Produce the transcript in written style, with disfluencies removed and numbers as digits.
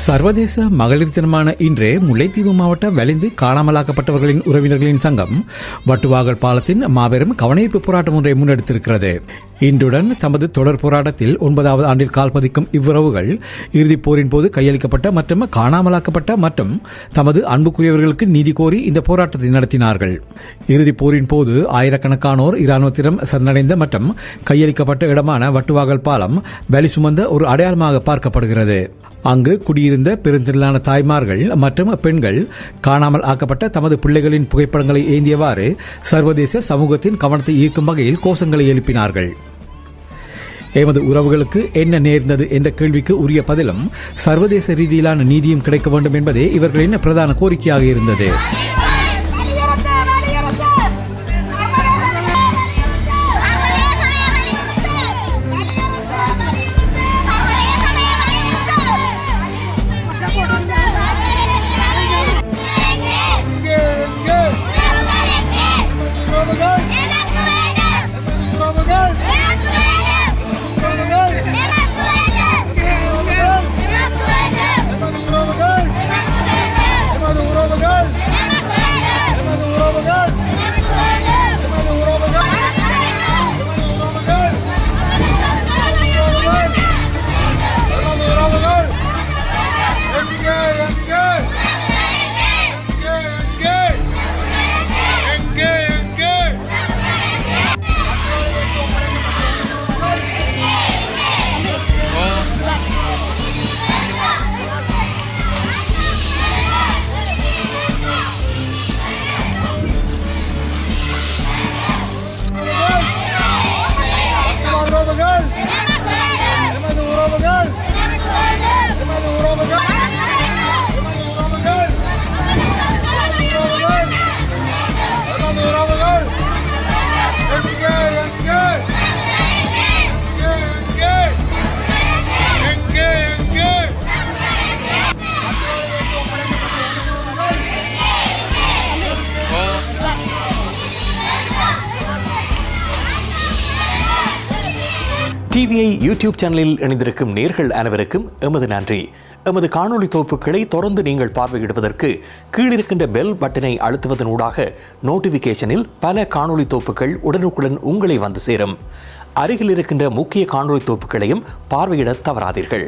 சர்வதேச மகளிர் தினமான இன்றே முல்லைத்தீவு மாவட்ட வலிந்து காணாமலாக்கப்பட்டவர்களின் உறவினர்களின் சங்கம் வட்டுவாகல் பாலத்தின் மாபெரும் கவனஈர்ப்பு போராட்டம் ஒன்றை முன்னெடுத்திருக்கிறது. இன்றுடன் தமது தொடர் போராட்டத்தில் 9வது ஆண்டில் கால்பதிக்கும் இவ்வுறவுகள் இறுதிப் போரின் போது கையளிக்கப்பட்ட மற்றும் காணாமலாக்கப்பட்ட மற்றும் தமது அன்புக்குரியவர்களுக்கு நீதி கோரி இந்த போராட்டத்தை நடத்தினார்கள். இறுதிப் போரின் போது ஆயிரக்கணக்கானோர் இராணுவத்திடம் சரணடைந்த மற்றும் கையளிக்கப்பட்ட இடமான வட்டுவாகல் பாலம் வலி சுமந்த ஒரு அடையாளமாக பார்க்கப்படுகிறது. அங்கு குடியிருந்த பெருந்திரளான தாய்மார்கள் மற்றும் பெண்கள் காணாமல் ஆக்கப்பட்ட தமது பிள்ளைகளின் புகைப்படங்களை ஏந்தியவாறு சர்வதேச சமூகத்தின் கவனத்தை ஈர்க்கும் வகையில் கோஷங்களை எழுப்பினார்கள். எமது உறவுகளுக்கு என்ன நேர்ந்தது என்ற கேள்விக்கு உரிய பதிலும் சர்வதேச ரீதியிலான நீதியும் கிடைக்க வேண்டும் என்பதே இவர்களின் பிரதான கோரிக்கையாக இருந்தது. டிவிஐ யூடியூப் சேனலில் இணைந்திருக்கும் நேர்கள் அனைவருக்கும் எமது நன்றி. எமது காணொளி தொகுப்புகளை தொடர்ந்து நீங்கள் பார்வையிடுவதற்கு கீழிருக்கின்ற பெல் பட்டனை அழுத்துவதனூடாக நோட்டிபிகேஷனில் பல காணொளி தொகுப்புகள் உடனுக்குடன் உங்களை வந்து சேரும். அருகில் இருக்கின்ற முக்கிய காணொளி தொகுப்புகளையும் பார்வையிட தவறாதீர்கள்.